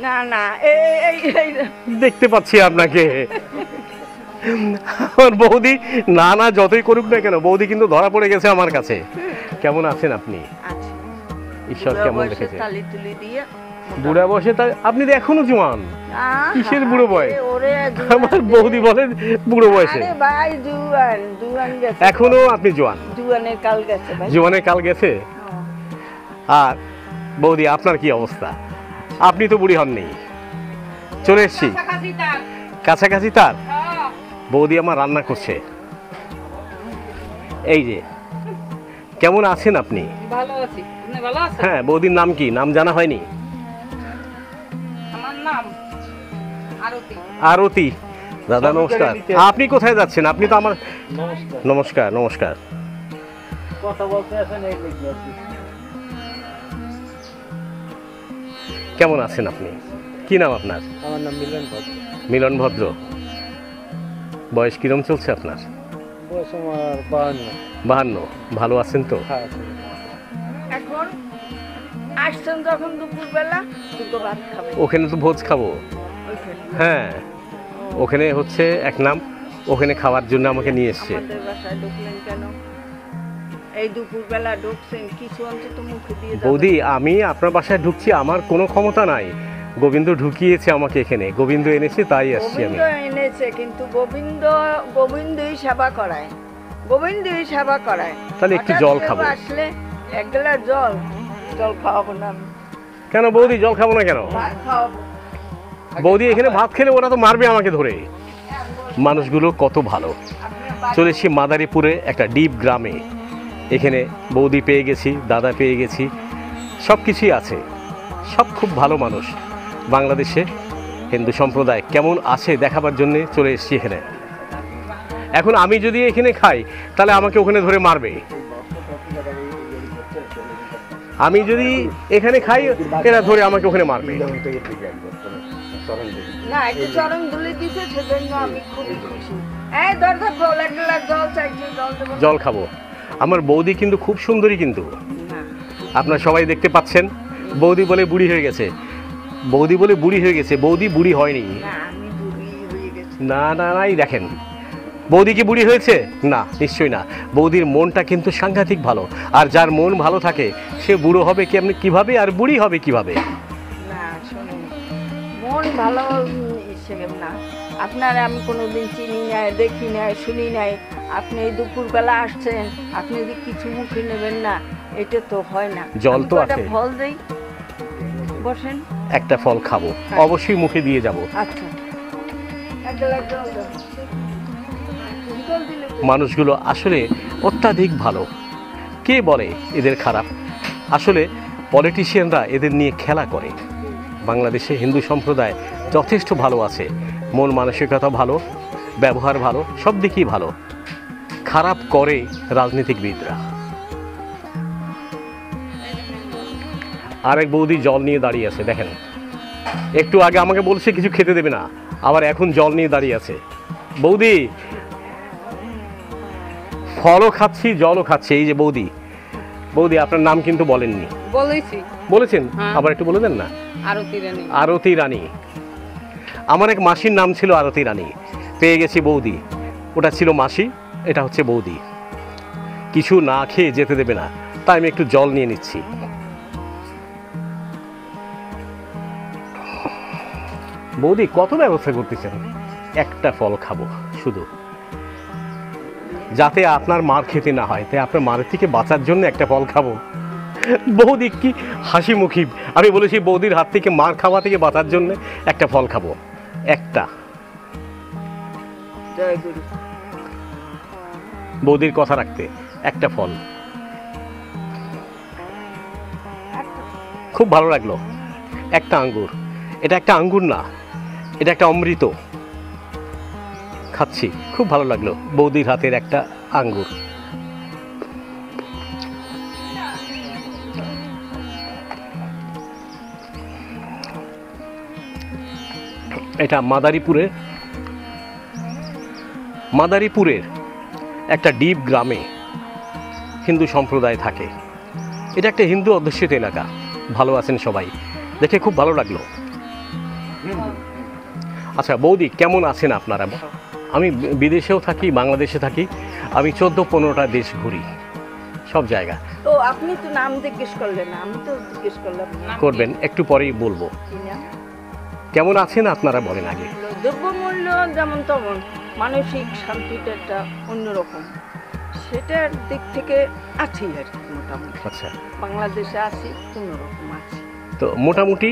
না না এই দেখতে পাচ্ছি আপনাকে। আমার বৌদি না না যতই করুক না কেন, বৌদি কিন্তু ধরা পড়ে গেছে আমার কাছে। কেমন আছেন আপনি? আচ্ছা, ঈশ্বর কেমন রেখেছে? তালি তুলি দিয়ে বুড়া বয়সে আপনি তো এখনো জোয়ান। কিসের বুড়ো বয়স? আমার বৌদি বলে বুড়ো বয়সে। আরে ভাই জুয়ান গেছে। এখনো আপনি জোয়ান? জুয়ানের কাল গেছে ভাই। জোয়ানের কাল গেছে। আর বৌদি আপনার কি অবস্থা? আপনি তো বুড়ি হননি। চলে এসছি কাছাকাছি তার। বৌদি আমার রান্না করছে। এই যে, কেমন আছেন আপনি? ভালো আছি। আপনি ভালো আছেন? হ্যাঁ, বৌদির নাম কি? নাম জানা হয়নি। আমার নাম আরতি। আরতি। দাদা নমস্কার। আপনি কোথায় যাচ্ছেন? আপনি তো আমার নমস্কার নমস্কার। কথা বলতে আসেন এই দেখি। কেমন আছেন আপনি? কি নাম আপনার? আমার নাম মিলন ভদ্র। মিলন ভদ্র। বয়স কিরম চলছে আপনার? বয়স আমার 52। 52। ভালো আছেন তো? হ্যাঁ। এখন আসছেন যখন দুপুরবেলা দুটো ভাত খাবেন ওখানে তো ভোজ খাবো। ওইখানে। হ্যাঁ, ওখানে হচ্ছে এক নাম, ওখানে খাওয়ার জন্য আমাকে নিয়ে এসছে। আমাদের বাসায় ঢুকলেন কেন? এই দুপুরবেলা ঢুকছেন, কিছু অন্তত মুখে দিয়ে যাবেন। বৌদি, আমি আপনার বাসায় ঢুকছি, আমার কোনো ক্ষমতা নাই। গোবিন্দ ঢুকিয়েছে আমাকে এখানে, গোবিন্দ এনেছে তাই আসছি আমি। গোবিন্দ এনেছে, কিন্তু গোবিন্দই সেবা করায়, গোবিন্দই সেবা করায়। তাহলে একটু হঠাৎ জল কেউ খাবো। আসলে এক গ্লাস জল খাওয়াবো না আমি। কেন বৌদি, জল খাবো না কেন? ভাত খাওয়াবো। বৌদি, এখানে ভাত খেলে ওরা তো মারবে আমাকে ধরে। মানুষগুলো কত ভালো। চলে এসেছি মাদারীপুরে একটা ডিপ গ্রামে। এখানে বৌদি পেয়ে গেছি, দাদা পেয়ে গেছি, সব কিছুই আছে। সব খুব ভালো মানুষ। বাংলাদেশে হিন্দু সম্প্রদায় কেমন আছে দেখাবার জন্যে চলে এসেছি এখানে। এখন আমি যদি এখানে খাই তাহলে আমাকে ওখানে ধরে মারবে। আমি যদি এখানে খাই এরা ধরে আমাকে ওখানে মারবে। না, একটু চরণ ধুলে দিতে, সেজন্য আমি খুবই খুশি। এই দরজা খোল, এক গ্লাস জল চাইছি, জল দেবো। জল খাবো। আমার বৌদি কিন্তু খুব সুন্দরী, কিন্তু না, আপনারা সবাই দেখতে পাচ্ছেন। বৌদি বলে বুড়ি হয়ে গেছে, বৌদি বলে বুড়ি হয়ে গেছে। বৌদি বুড়ি হয়নি। না, আমি বুড়ি হয়ে গেছি। না না নাই, দেখেন বৌদি কি বুড়ি হয়েছে? না, নিশ্চয়ই না। বৌদির মনটা কিন্তু সাংঘাতিক ভালো। আর যার মন ভালো থাকে সে বুড়ো হবে কেমনি কিভাবে, আর বুড়ি হবে কিভাবে? না শোনেন, মন ভালো হিসেবে না। আপনার আমি কোনোদিন চিনি নাই, দেখি নাই, শুনি নাই। আপনি এই দুপুরবেলা আসছেন, আপনি যদি কিছু মুখে নেবেন না, এটা তো হয় না। জল তো আমি কয়টা আছে। ফল দেই, বসেন। একটা ফল খাবো, অবশ্যই মুখে দিয়ে যাব। আচ্ছা, এক গ্লাস জল দাও। জল দিলে মানুষগুলো আসলে অত্যাধিক ভালো। কে বলে এদের খারাপ? আসলে পলিটিশিয়ানরা এদের নিয়ে খেলা করে। বাংলাদেশে হিন্দু সম্প্রদায় যথেষ্ট ভালো আছে। মন মানসিকতা ভালো, ব্যবহার ভালো, সব দিকই ভালো। খারাপ করে রাজনীতিবিদরা। আরেক বৌদি জল নিয়ে দাঁড়িয়ে আছে, দেখেন। একটু আগে আমাকে বলছে কিছু খেতে দেবে না, আবার এখন জল নিয়ে দাঁড়িয়ে আছে। বৌদি, ফলও খাচ্ছি, জলও খাচ্ছি। এই যে বৌদি, বৌদি আপনার নাম কিন্তু বলেননি। বলেছি বলেছেন? হ্যাঁ। আবার একটু বলে দেন না। আরতি রানী। আরতি রানী। আমার এক মাসির নাম ছিল আরতি রানী, পেয়ে গেছি বৌদি। ওটা ছিল মাসি, এটা হচ্ছে বৌদি। কিছু না খেয়ে যেতে দেবে না, তাই আমি একটু জল নিয়ে নিচ্ছি। বৌদি কত ব্যবস্থা করতেছেন? একটা ফল খাবো শুধু, যাতে আপনার মার খেতে না হয়, তাই আপনার মার থেকে বাঁচার জন্য একটা ফল খাবো। বৌদি কি হাসি মুখী। আমি বলেছি বৌদির হাত থেকে, মার খাওয়া থেকে বাঁচার জন্য একটা ফল খাবো। একটা। জয় গুরু। বৌদির কথা রাখতে একটা ফল। খুব ভালো লাগলো। একটা আঙ্গুর। এটা একটা আঙ্গুর না, এটা একটা অমৃত। খাচ্ছি, খুব ভালো লাগলো বৌদির হাতের একটা আঙ্গুর। এটা মাদারীপুরের একটা ডিপ গ্রামে হিন্দু সম্প্রদায় থাকে। এটা একটা হিন্দু অধ্যুষিত এলাকা। ভালো আছেন সবাই? দেখে খুব ভালো লাগলো। আচ্ছা বৌদি, কেমন আছেন আপনারা? আমি বিদেশেও থাকি, বাংলাদেশে থাকি, আমি 14-15টা দেশ ঘুরি, সব জায়গা। তো আপনি তো নাম জিজ্ঞেস করলেন না, আমি তো জিজ্ঞেস করলাম না। করবেন, একটু পরেই বলবো। কি নাম? কেমন আছেন আপনারা বলেন আগে। দ্রব্যমূল্য যেমন তেমন, মানসিক শান্তিটা একটা অন্যরকম, সেটার দিক থেকে আছি আর কি মোটামুটি। আচ্ছা, বাংলাদেশে আছি, অন্যরকম আছি। তো মোটামুটি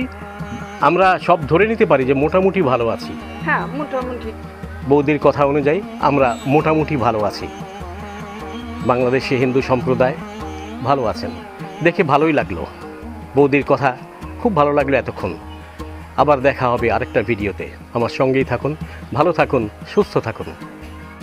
আমরা সব ধরে নিতে পারি যে মোটামুটি ভালো আছি। হ্যাঁ, মোটামুটি। বৌদির কথা অনুযায়ী আমরা মোটামুটি ভালো আছি। বাংলাদেশে হিন্দু সম্প্রদায় ভালো আছেন, দেখে ভালোই লাগলো। বৌদির কথা খুব ভালো লাগলো এতক্ষণ। আবার দেখা হবে আরেকটা ভিডিওতে। আমার সঙ্গেই থাকুন, ভালো থাকুন, সুস্থ থাকুন।